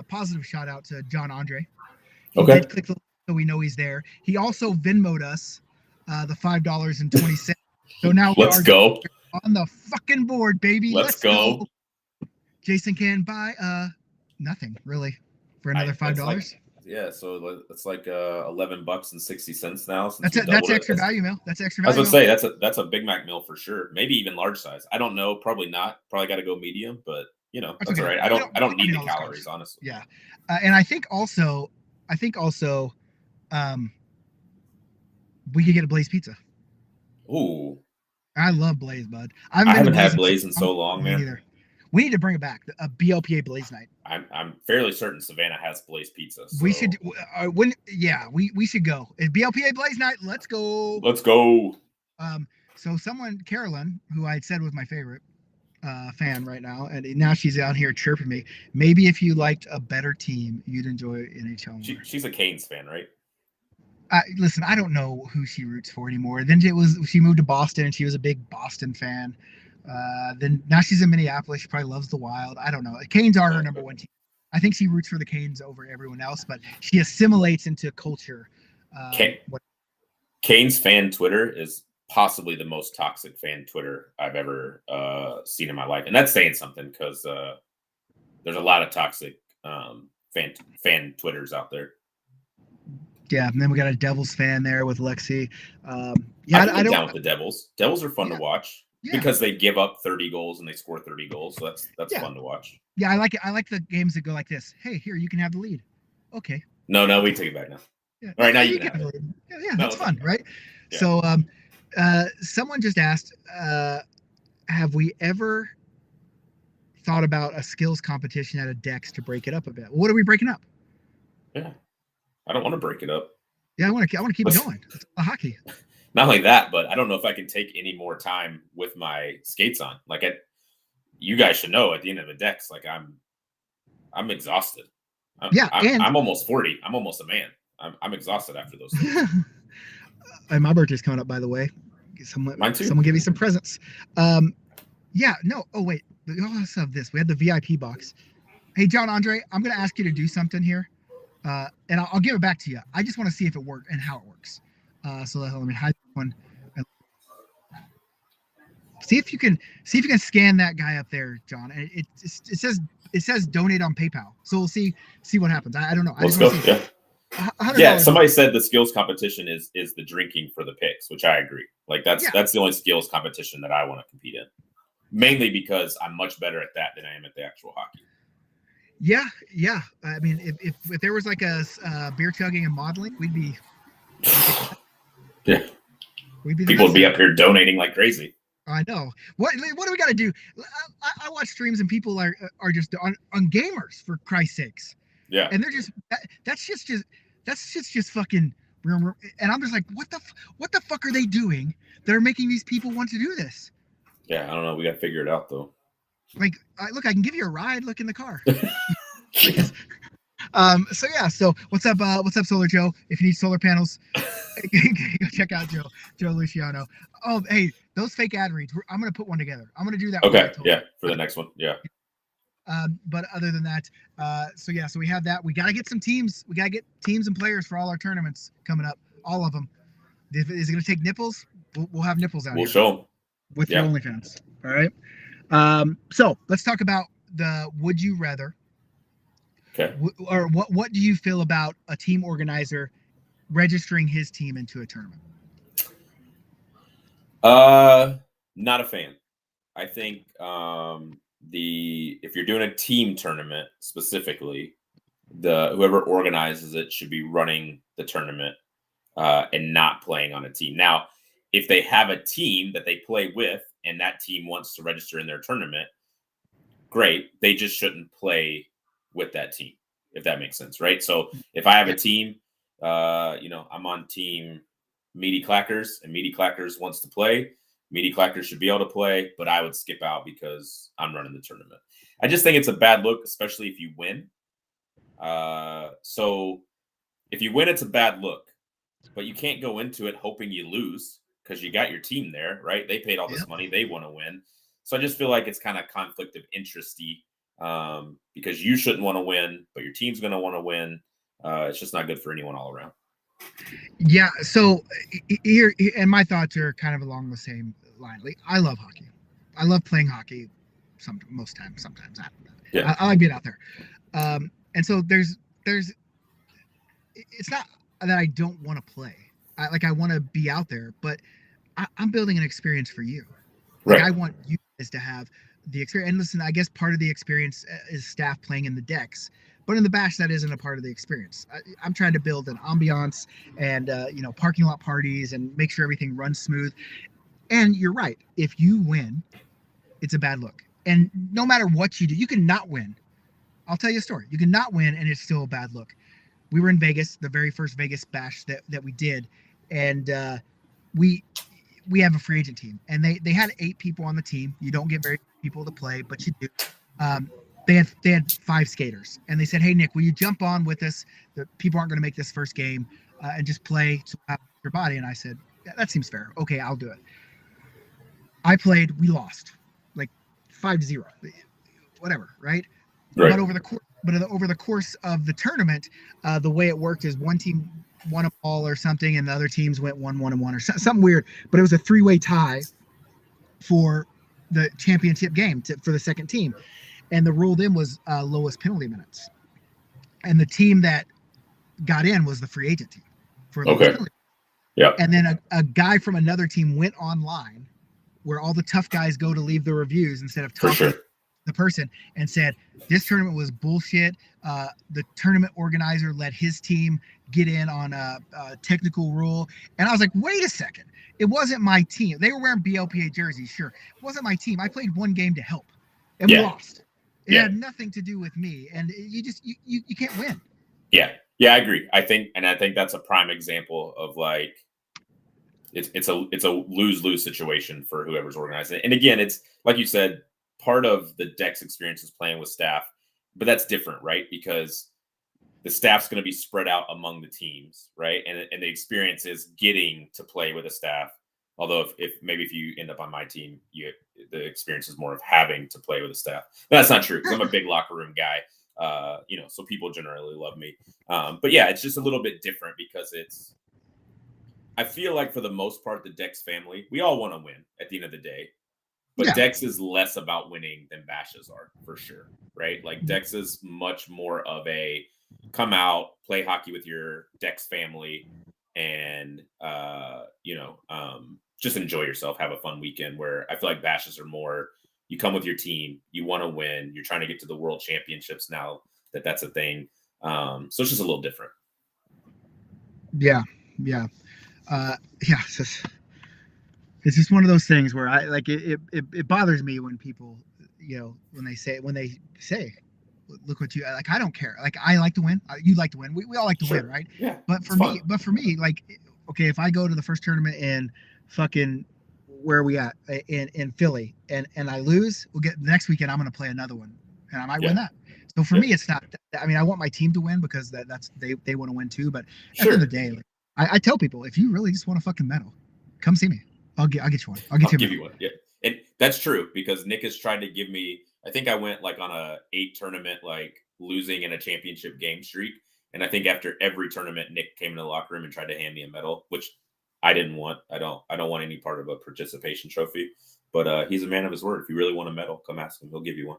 positive shout out to John Andre. He did click the link, so we know he's there. He also Venmo'd us the $5.20. So now let's go on the fucking board, baby. Let's go. Jason can buy nothing really for another $5. So it's like $11.60 now. That's extra value meal. That's extra value. I was gonna say that's a Big Mac meal for sure. Maybe even large size. I don't know. Probably not. Probably got to go medium. But that's okay. All right. I don't need the calories, honestly. Yeah, and I think also, we could get a Blaze pizza. Ooh, I love Blaze, bud. I haven't had Blaze in so long, man. Either. We need to bring it back. A BLPA Blaze night. I'm fairly certain Savannah has Blaze pizza. So. We should. We should go. BLPA Blaze night. Let's go. Let's go. So Carolyn, who I had said was my favorite fan right now, and now she's out here chirping me. Maybe if you liked a better team, you'd enjoy NHL more. She's a Canes fan, right? Listen, I don't know who she roots for anymore. Then she moved to Boston, and she was a big Boston fan. Then now she's in Minneapolis. She probably loves the Wild. I don't know. Canes are her number one team. I think she roots for the Canes over everyone else, but she assimilates into culture. Canes fan Twitter is possibly the most toxic fan Twitter I've ever seen in my life, and that's saying something because there's a lot of toxic fan Twitters out there. Yeah, and then we got a Devils fan there with Lexi. I don't down with the Devils. Devils are fun to watch. Because they give up 30 goals and they score 30 goals. So that's fun to watch. Yeah, I like it. I like the games that go like this. Hey, here, you can have the lead. Okay. No, we take it back now. Yeah. All right, now you can have it. Yeah, that's fun, right? Yeah. So someone just asked, have we ever thought about a skills competition at a Dex to break it up a bit? What are we breaking up? Yeah. I don't want to break it up. Yeah, I want to keep it going. It's a hockey. Not only that, but I don't know if I can take any more time with my skates on. Like you guys should know at the end of the Dex, like I'm exhausted. I'm almost 40. I'm almost a man. I'm exhausted after those things. And my birthday's coming up, by the way. Mine too. Someone give me some presents. Oh wait, we also have this. We had the VIP box. Hey, John Andre, I'm going to ask you to do something here, and I'll give it back to you. I just want to see if it works and how it works. So let me hide one. See if you can scan that guy up there, John. And it says donate on PayPal. So we'll see what happens. I don't know. Let's go. Yeah. Somebody said the skills competition is the drinking for the picks, which I agree. Like that's the only skills competition that I want to compete in. Mainly because I'm much better at that than I am at the actual hockey. Yeah. I mean, if there was like a beer chugging and modeling, we'd be. Yeah. People would be up here donating like crazy. I know. What do we got to do? I watch streams and people are just on gamers, for Christ's sakes. Yeah. And they're just that's just fucking And I'm just like, what the fuck are they doing? They're making these people want to do this. Yeah, I don't know. We got to figure it out though. Like, look, I can give you a ride. Look in the car. So yeah. So what's up? What's up, Solar Joe? If you need solar panels, go check out Joe Luciano. Oh, hey, those fake ad reads. I'm gonna put one together. I'm gonna do that. Okay. Yeah. For the next one. Yeah. But other than that, so we have that. We got to get some teams. We got to get teams and players for all our tournaments coming up. All of them. Is it going to take nipples? We'll have nipples out here. We'll show them. With your OnlyFans. All right. So let's talk about the would you rather. Okay. Or what do you feel about a team organizer registering his team into a tournament? Not a fan. I think if you're doing a team tournament specifically, whoever organizes it should be running the tournament and not playing on a team. Now, if they have a team that they play with and that team wants to register in their tournament, great. They just shouldn't play with that team, if that makes sense, right? So if I have a team, I'm on team Meaty Clackers and Meaty Clackers wants to play, Meaty Clackers should be able to play, but I would skip out because I'm running the tournament. I just think it's a bad look, especially if you win. So if you win, it's a bad look, but you can't go into it hoping you lose because you got your team there, right? They paid all this money. They want to win. So I just feel like it's kind of conflict of interest-y because you shouldn't want to win, but your team's going to want to win. It's just not good for anyone all around. Yeah. So here, and my thoughts are kind of along the same line. Like, I love hockey. I love playing hockey. Sometimes I like being out there. And so there's it's not that I don't want to play. I want to be out there, but I'm building an experience for you. Like, right. I want you guys to have the experience. And listen, I guess part of the experience is staff playing in the decks, but in the bash, that isn't a part of the experience. I'm trying to build an ambiance and, parking lot parties and make sure everything runs smooth. And you're right. If you win, it's a bad look. And no matter what you do, you can not win. I'll tell you a story. You can not win and it's still a bad look. We were in Vegas, the very first Vegas bash that we did. And we have a free agent team, and they had 8 people on the team. You don't get very people to play, but you do. They had 5 skaters, and they said, "Hey, Nick, will you jump on with us? The people aren't going to make this first game, and just play to have your body." And I said, "Yeah, that seems fair. Okay, I'll do it." I played. We lost, like 5-0, whatever, right? But over the course of the tournament, the way it worked is one team won a ball or something, and the other teams went 1-1 or something weird. But it was a 3-way tie for the championship game for the second team, and the rule then was lowest penalty minutes. And the team that got in was the free agent team for lowest penalty. Yeah. And then a guy from another team went online, where all the tough guys go to leave the reviews instead of talking to the person, and said this tournament was bullshit. The tournament organizer let his team get in on a technical rule. And I was like, wait a second. It wasn't my team. They were wearing BLPA jerseys. Sure. It wasn't my team. I played one game to help, and we lost. It had nothing to do with me. And you can't win. Yeah. Yeah, I agree. I think that's a prime example of like, it's a lose-lose situation for whoever's organizing it. And again, it's like you said, part of the Dex experience is playing with staff, but that's different, right? Because the staff's going to be spread out among the teams, right? And the experience is getting to play with a staff. Although if you end up on my team, the experience is more of having to play with a staff. But that's not true because I'm a big locker room guy. So people generally love me. But yeah, it's just a little bit different because I feel like for the most part, the Dex family, we all want to win at the end of the day. But Dex is less about winning than bashes are, for sure, right? Like Dex is much more of a come out, play hockey with your Dex family, and just enjoy yourself, have a fun weekend. Where I feel like bashes are more, you come with your team, you want to win, you're trying to get to the World Championships now that's a thing. So it's just a little different. Yeah. It's just one of those things where it bothers me when people, when they say look what you like. I don't care. Like I like to win. You like to win. We all like to win, right? Yeah. But for me, like, okay, if I go to the first tournament in fucking where are we at in Philly and I lose, we'll get the next weekend. I'm gonna play another one, and I might win that. So for me, it's not. I mean, I want my team to win because that's they want to win too. But at the end of the day, like, I tell people, if you really just want a fucking medal, come see me. I'll get you one. I'll give you one. Yeah, and that's true because Nick has tried to give me. I think I went like on a 8 tournament, like losing in a championship game streak. And I think after every tournament, Nick came in the locker room and tried to hand me a medal, which I didn't want. I don't want any part of a participation trophy. But he's a man of his word. If you really want a medal, come ask him. He'll give you one.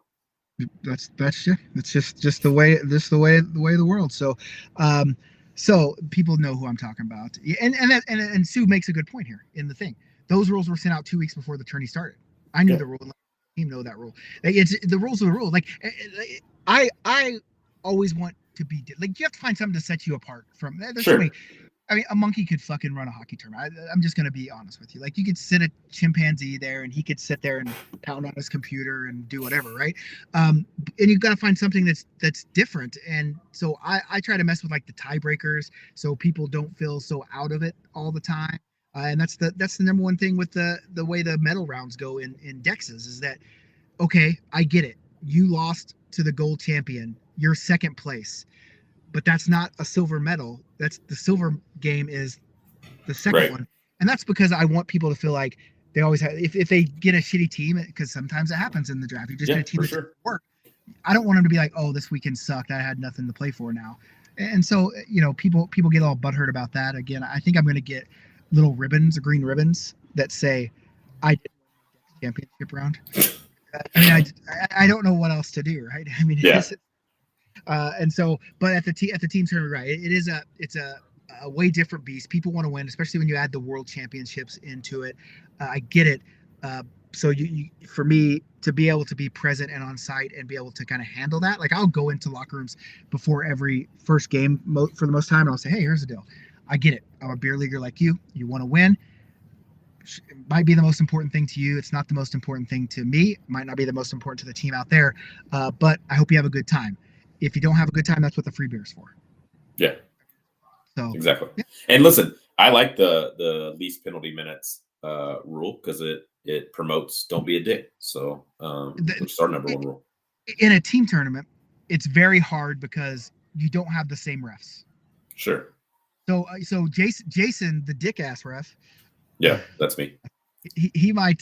That's just the way of the world. So, so people know who I'm talking about. And Sue makes a good point here in the thing. Those rules were sent out 2 weeks before the tourney started. I knew the rule. Team know that rule. It's the rules are the rule. Like I always want to be like you have to find something to set you apart from. There's so many. I mean, a monkey could fucking run a hockey tournament. I'm just gonna be honest with you. Like you could sit a chimpanzee there, and he could sit there and pound on his computer and do whatever, right? And you've got to find something that's different. And so I try to mess with like the tiebreakers, so people don't feel so out of it all the time. And that's the number one thing with the way the medal rounds go in Dexes is that, okay, I get it. You lost to the gold champion. You're second place. But that's not a silver medal. That's the silver game is the second one. And that's because I want people to feel like they always have, if they get a shitty team, because sometimes it happens in the draft. You just get a team that doesn't work. I don't want them to be like, oh, this weekend sucked. I had nothing to play for now. And so, people get all butthurt about that. Again, I think I'm going to get little ribbons or green ribbons that say, I did the championship round. I mean, I don't know what else to do, right? I mean, and so, but at the team tournament, right? It's a way different beast. People want to win, especially when you add the world championships into it. I get it. So you for me to be able to be present and on site and be able to kind of handle that, like I'll go into locker rooms before every first game for the most time, and I'll say, hey, here's the deal. I get it. I'm a beer leaguer like you. You want to win. It might be the most important thing to you. It's not the most important thing to me. It might not be the most important to the team out there. But I hope you have a good time. If you don't have a good time, that's what the free beer is for. Yeah. So exactly. Yeah. And listen, I like the least penalty minutes rule because it promotes don't be a dick. So which is our number one rule. In a team tournament, it's very hard because you don't have the same refs. Sure. So Jason, the dick ass ref. Yeah, that's me. He might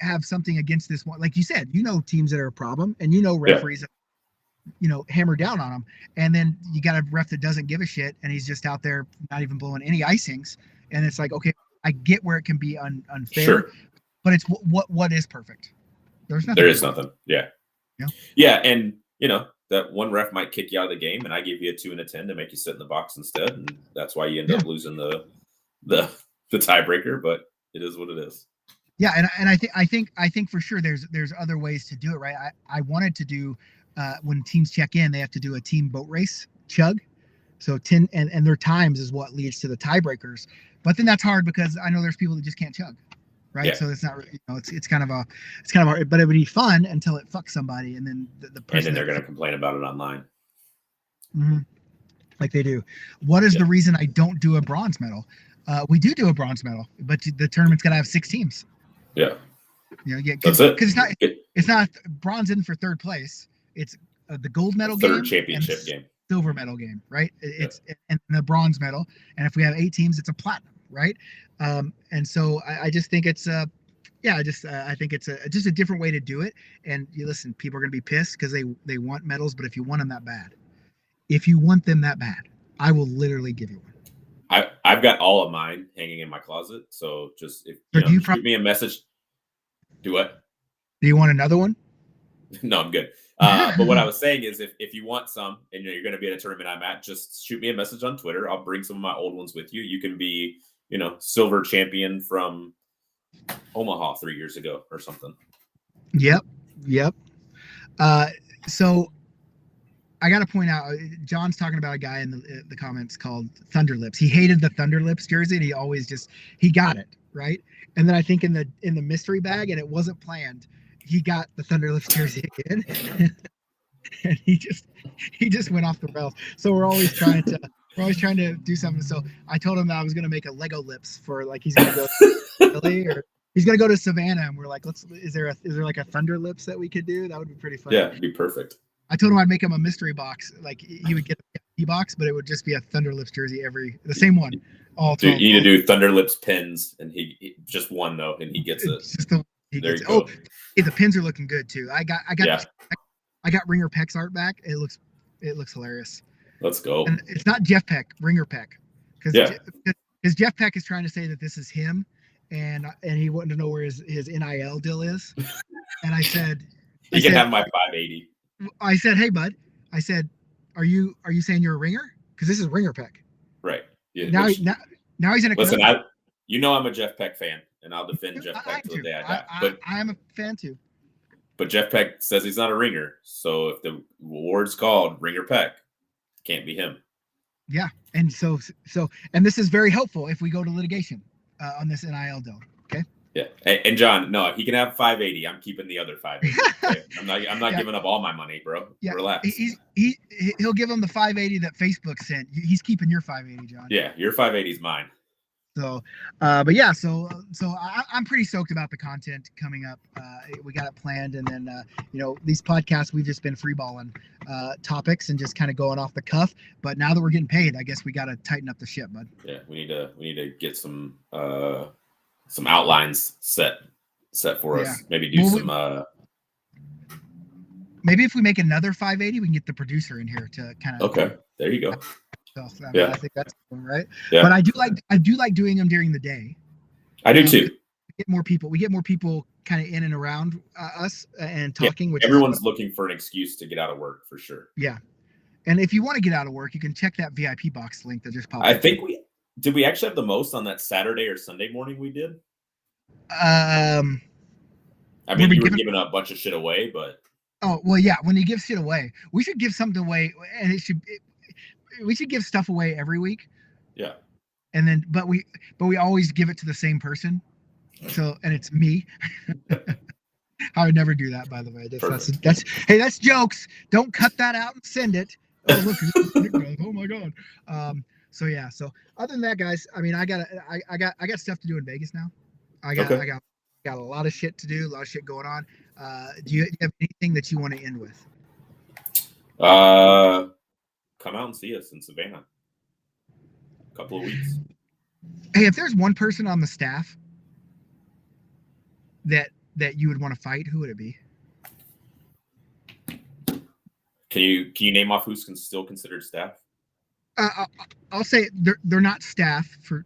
have something against this one. Like you said, teams that are a problem, and referees. Yeah. Hammer down on them, and then you got a ref that doesn't give a shit, and he's just out there not even blowing any icings, and it's like, okay, I get where it can be unfair, but it's what is perfect. There's nothing. There is nothing. Yeah. And that one ref might kick you out of the game, and I give you a 2 and a 10 to make you sit in the box instead, and that's why you end up losing the tiebreaker. But it is what it is. Yeah, and I think for sure there's other ways to do it, right? I wanted to do when teams check in, they have to do a team boat race chug. So 10 and their times is what leads to the tiebreakers. But then that's hard because I know there's people that just can't chug, right? Yeah. So it's not, it's kind of hard, but it would be fun until it fucks somebody, and then the person. And then they're going to complain about it online. Mm-hmm. Like they do. What is the reason I don't do a bronze medal? We do a bronze medal, but the tournament's got to have 6 teams. Yeah. That's it. Because it's not bronze in for third place. It's the gold medal game, third championship game, silver medal game, right? It's and the bronze medal. And if we have 8 teams, it's a platinum, right? And so I just think it's I think it's just a different way to do it. And you listen, people are going to be pissed because they want medals, but if you want them that bad, I will literally give you one. I've got all of mine hanging in my closet. So just if shoot me a message. Do what? Do you want another one? No, I'm good. But what I was saying is if you want some and you're going to be at a tournament I'm at, just shoot me a message on Twitter. I'll bring some of my old ones with you. You can be, silver champion from Omaha 3 years ago or something. Yep. So I got to point out, John's talking about a guy in the comments called Thunder Lips. He hated the Thunder Lips jersey, and he got it, right? And then I think in the mystery bag, and it wasn't planned, he got the Thunder Lips jersey again. and he just went off the rails. So we're always trying to do something. So I told him that I was gonna make a Lego lips for like he's gonna go to Philly or he's gonna go to Savannah, and we're like, is there like a Thunder Lips that we could do? That would be pretty fun. Yeah, it'd be perfect. I told him I'd make him a mystery box. Like he would get a P box, but it would just be a Thunder Lips jersey the same one. All Dude, you need to do Thunder Lips pins, and he just one though, and he gets it. Just there you go. Oh, hey, the pins are looking good too. I got Ringer Peck's art back. It looks hilarious. Let's go. And it's not Jeff Peck, Ringer Peck, because Jeff Peck is trying to say that this is him, and he wanted to know where his NIL deal is. And I said, you can have my 580. I said, hey bud, I said, are you saying you're a ringer? Because this is Ringer Peck. Right. Yeah, now he's in a listen. I'm a Jeff Peck fan, and I'll defend Jeff Peck till the day I die. But I am a fan too. But Jeff Peck says he's not a ringer, so if the award's called Ringer Peck, can't be him. Yeah, and so this is very helpful if we go to litigation on this NIL deal. Okay. Yeah, and John, no, he can have 580. I'm keeping the other 580. Okay? I'm not giving up all my money, bro. Yeah, relax. He'll give him the 580 that Facebook sent. He's keeping your 580, John. Yeah, your 580 is mine. So, but yeah, so I'm pretty stoked about the content coming up. We got it planned, and then these podcasts we've just been freeballing topics and just kind of going off the cuff. But now that we're getting paid, I guess we got to tighten up the ship, bud. Yeah, we need to get some outlines set for us. Maybe do maybe if we make another 580, we can get the producer in here to kind of. Okay, there you go. I think that's right. Yeah. But I do like doing them during the day. I do too. We get more people kind of in and around us and talking. Which everyone's looking for an excuse to get out of work for sure. Yeah, and if you want to get out of work, you can check that VIP box link that just popped. I think we actually have the most on that Saturday or Sunday morning we did. I mean, you were giving a bunch of shit away, but. Oh well, yeah. When you give shit away, we should give something away, and we should give stuff away every week. Yeah. And then, but we always give it to the same person. So, and it's me. I would never do that, by the way. That's jokes. Don't cut that out and send it. Oh, look. Oh my God. So yeah. So other than that, guys, I mean, I got stuff to do in Vegas now. I got a lot of shit to do, a lot of shit going on. Do you have anything that you want to end with? Come out and see us in Savannah. A couple of weeks. Hey, if there's one person on the staff that you would want to fight, who would it be? Can you name off who's still considered staff? I'll say they're not staff for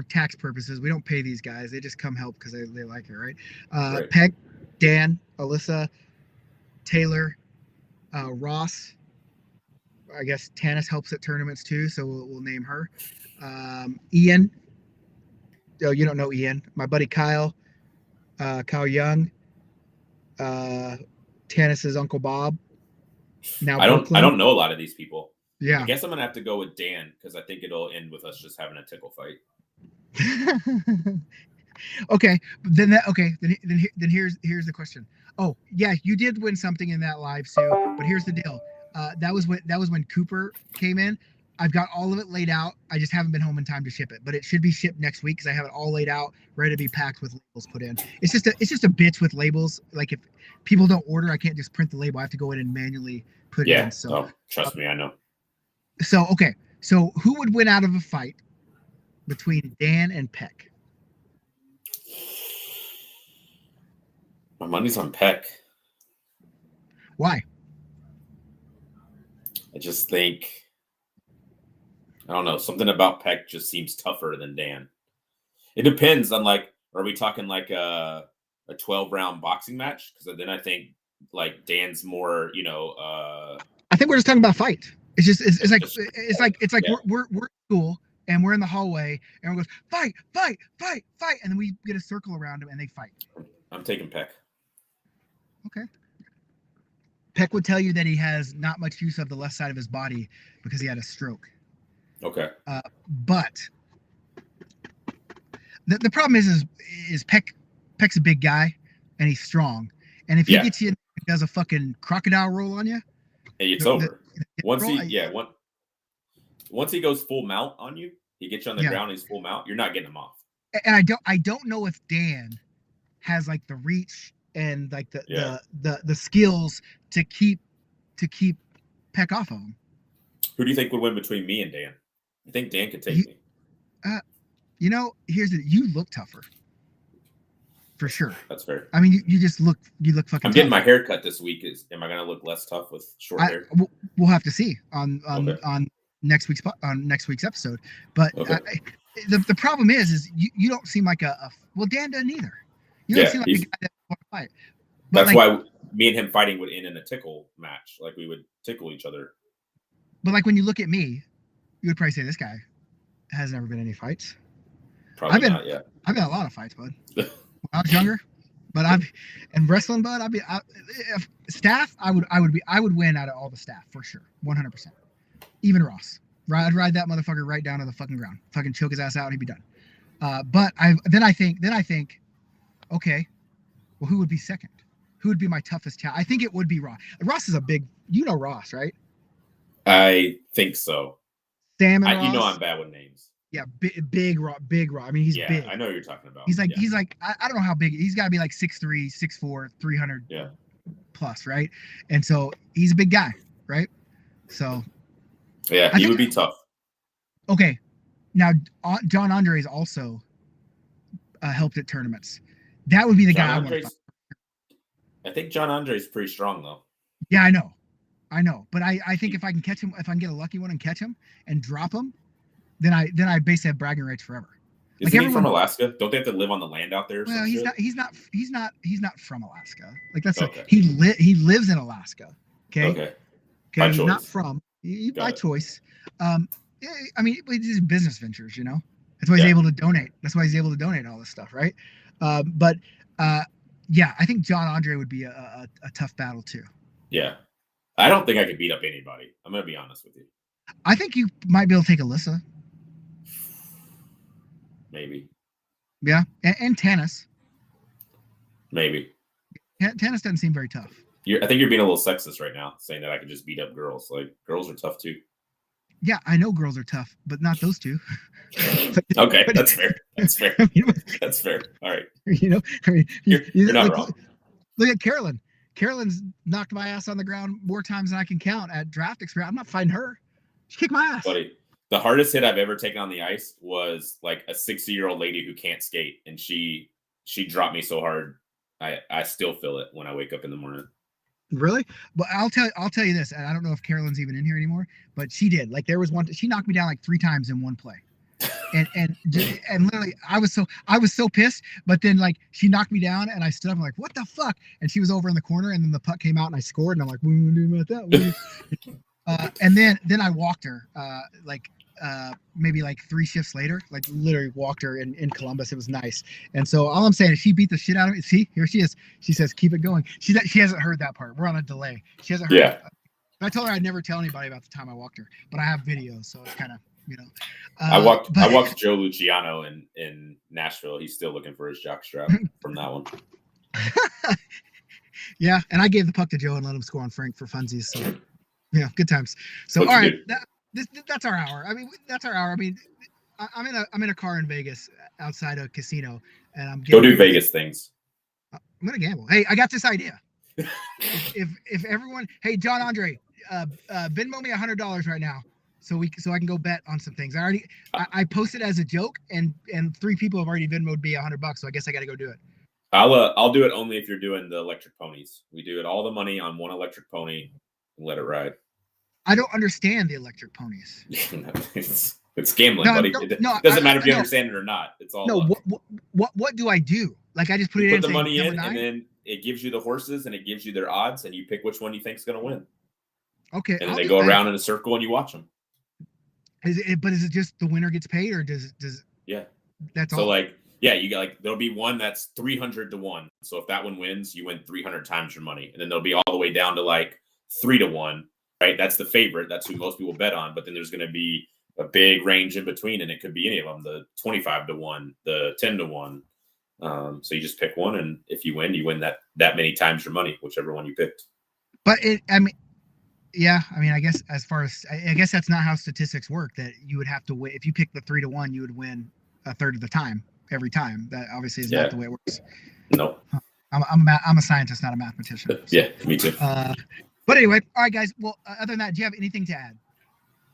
tax purposes. We don't pay these guys. They just come help because they like it, right? Right. Peg, Dan, Alyssa, Taylor, Ross. I guess Tanis helps at tournaments too, so we'll name her. Ian. Oh, you don't know Ian. My buddy Kyle. Kyle Young. Tanis's Uncle Bob. Now I don't know a lot of these people. Yeah. I guess I'm gonna have to go with Dan because I think it'll end with us just having a tickle fight. Okay. Then here's the question. Oh yeah, you did win something in that live, Sue. But here's the deal. That was when Cooper came in. I've got all of it laid out. I just haven't been home in time to ship it, but it should be shipped next week because I have it all laid out, ready to be packed with labels put in. It's just a bitch with labels. Like if people don't order, I can't just print the label. I have to go in and manually put it in. So trust me, I know. So okay. So who would win out of a fight between Dan and Peck? My money's on Peck. Why? I just think, I don't know, something about Peck just seems tougher than Dan. It depends on are we talking like a 12-round boxing match? Because then I think like Dan's more, I think we're just talking about fight. It's like we're in school and we're in the hallway and everyone goes fight, and then we get a circle around them and they fight. I'm taking Peck. Okay. Peck would tell you that he has not much use of the left side of his body because he had a stroke. Okay. But the problem is Peck's a big guy and he's strong. And if he gets you and does a fucking crocodile roll on you, It's over. Once he goes full mount on you, he gets you on the ground, he's full mount, you're not getting him off. And I don't know if Dan has like the reach and like the skills to keep Peck off of him. Who do you think would win between me and Dan? I think Dan could take me. You look tougher. For sure. That's fair. I mean, you look fucking I'm getting my hair cut this week. Am I going to look less tough with short hair? We'll have to see on next week's episode. But the problem is you don't seem like well, Dan doesn't either. You don't seem like a guy that wants to fight. But that's why me and him fighting would end in a tickle match. Like we would tickle each other. But like when you look at me, you would probably say this guy has never been in any fights. Probably not yet. I've been in a lot of fights, bud. When I was younger, but and wrestling, bud. Staff. I would win out of all the staff for sure, 100%. Even Ross, I'd ride that motherfucker right down to the fucking ground, fucking choke his ass out, and he'd be done. But I think, okay, well, who would be second? Who would be my toughest challenge? I think it would be Ross. Ross is a big, Ross, right? I think so. Sam and Ross. You know I'm bad with names. Yeah, big Raw. I mean, he's big. I know what you're talking about. He's like, I don't know how big. He's got to be like 6'3", 6'4", 300 plus, right? And so he's a big guy, right? So yeah, he would be tough. Okay, now John Andres also helped at tournaments. That would be the guy I want to fight. I think John Andres is pretty strong though. Yeah, I know. But I think if I can catch him, if I can get a lucky one and catch him and drop him, then I basically have bragging rights forever. Isn't he from Alaska? Don't they have to live on the land out there? Well, he's not from Alaska. Like that's okay. He lives in Alaska. Okay. By choice. Not from by choice. I mean, these business ventures, That's why he's able to donate. That's why he's able to donate all this stuff, right? Yeah, I think John Andre would be a tough battle too. Yeah, I don't think I could beat up anybody. I'm gonna be honest with you. I think you might be able to take Alyssa. Maybe. Yeah, and Tanis. Maybe. Tanis doesn't seem very tough. I think you're being a little sexist right now, saying that I could just beat up girls. Like, girls are tough too. Yeah, I know girls are tough, but not those two. Okay, that's fair. That's fair. That's fair. All right. You're not wrong. Look at Carolyn. Carolyn's knocked my ass on the ground more times than I can count at draft experience. I'm not fighting her. She kicked my ass. Buddy, the hardest hit I've ever taken on the ice was like a 60-year-old lady who can't skate, and she dropped me so hard. I still feel it when I wake up in the morning. Really? But I'll tell you this, and I don't know if Carolyn's even in here anymore, but she did. Like there was one, she knocked me down like 3 times in one play. And literally I was so pissed, but then like she knocked me down and I stood up and like, what the fuck? And she was over in the corner and then the puck came out and I scored and I'm like, what are you doing about that? And then I walked her maybe like 3 shifts later, like literally walked her in Columbus. It was nice. And so all I'm saying is she beat the shit out of me. See, here she is. She says, keep it going. She hasn't heard that part. We're on a delay. She hasn't heard that. I told her I'd never tell anybody about the time I walked her, but I have videos. So it's kind of, I walked Joe Luciano in Nashville. He's still looking for his jockstrap from that one. Yeah. And I gave the puck to Joe and let him score on Frank for funsies. So yeah, good times. So, all right. That's our hour. I mean, that's our hour. I mean, I'm in a car in Vegas outside a casino, and I'm go do Vegas things. I'm gonna gamble. Hey, I got this idea. if everyone, hey, John Andre, Venmo me $100 right now, so I can go bet on some things. I posted as a joke, and 3 people have already Venmo'd me $100, so I guess I got to go do it. I'll do it only if you're doing the electric ponies. We do it all the money on one electric pony and let it ride. I don't understand the electric ponies. It's gambling, buddy. It doesn't matter if you understand it or not. It's all what do I do? Like I just put the money in, and then it gives you the horses and it gives you their odds, and you pick which one you think is going to win. Okay. And then they go around in a circle and you watch them. Is it just the winner gets paid, or does yeah? That's all. So like you got there'll be one that's 300 to 1. So if that one wins, you win 300 times your money, and then there'll be all the way down to like 3 to 1. Right, that's the favorite. That's who most people bet on. But then there's going to be a big range in between, and it could be any of them: the 25 to 1, the 10 to 1. So you just pick one, and if you win that many times your money, whichever one you picked. But Yeah, I mean, I guess as far as I guess that's not how statistics work. That you would have to win if you pick the 3-1, you would win a third of the time every time. That obviously is not the way it works. No. I'm a scientist, not a mathematician. So. Yeah, me too. But anyway, all right, guys. Well, other than that, do you have anything to add?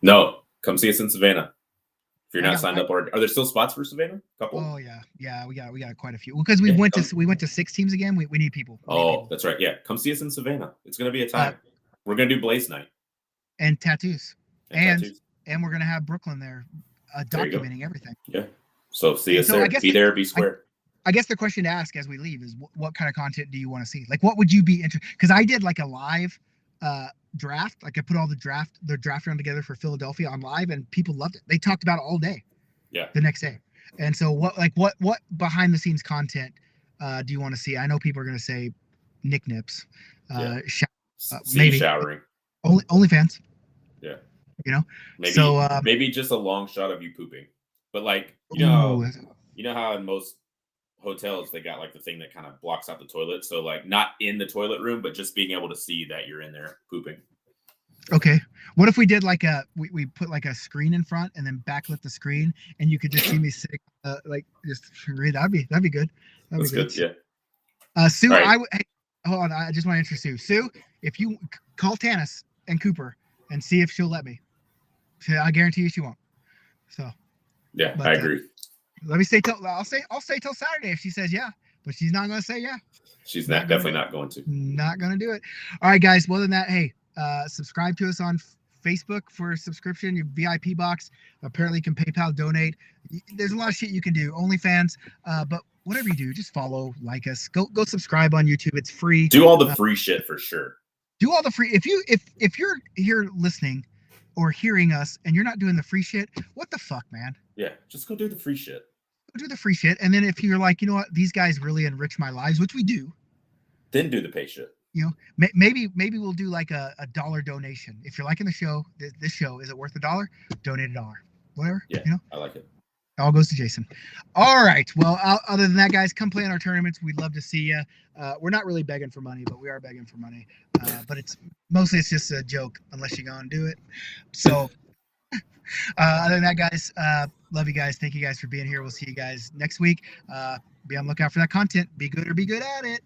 No, come see us in Savannah. If you're not signed up, or are there still spots for Savannah? Couple. Oh yeah, we got quite a few because we went to 6 teams again. We need people. That's right. Yeah, come see us in Savannah. It's gonna be a time. We're gonna do Blaze night and tattoos, and we're gonna have Brooklyn there, documenting everything. Yeah. So see us there. Be there. Be square. I guess the question to ask as we leave is what kind of content do you want to see? Like, what would you be interested? Because I did like a live draft. Like I put all the draft round together for Philadelphia on live, and people loved it. They talked about it all day. Yeah. The next day. And so what behind the scenes content do you want to see? I know people are going to say Nick Nips, maybe showering. OnlyFans. Yeah. You know. Maybe maybe just a long shot of you pooping, but like you know how in most hotels they got like the thing that kind of blocks out the toilet, so like not in the toilet room, but just being able to see that you're in there pooping. Okay, what if we did like we put like a screen in front and then backlit the screen and you could just see me sitting like just read? That'd be good. That's good. Yeah. Sue, right. Hey, hold on, I just want to introduce Sue. Sue, if you call Tanis and Cooper and see if she'll let me. I guarantee you she won't. So yeah, I agree. Let me say I'll say till Saturday if she says yeah, but she's not going to say yeah. She's definitely not going to. Not going to do it. All right, guys. Well, than that, hey, subscribe to us on Facebook for a subscription. Your VIP box. Apparently, you can PayPal donate. There's a lot of shit you can do. OnlyFans, but whatever you do, just follow, like us. Go subscribe on YouTube. It's free. Do all the free shit for sure. Do all the free. If you're here listening or hearing us and you're not doing the free shit, what the fuck, man? Yeah, just go do the free shit. Do the free shit, and then if you're like, you know what, these guys really enrich my lives, which we do, then do the pay shit. You know, maybe we'll do like a $1 donation. If you're liking the show, this show, is it worth $1? Donate $1, whatever. Yeah, you know, I like it. All goes to Jason. All right. Well, other than that, guys, come play in our tournaments. We'd love to see you. We're not really begging for money, but we are begging for money. But it's just a joke unless you go and do it. So. Other than that, guys, love you guys. Thank you guys for being here. We'll see you guys next week. Be on the lookout for that content. Be good or be good at it.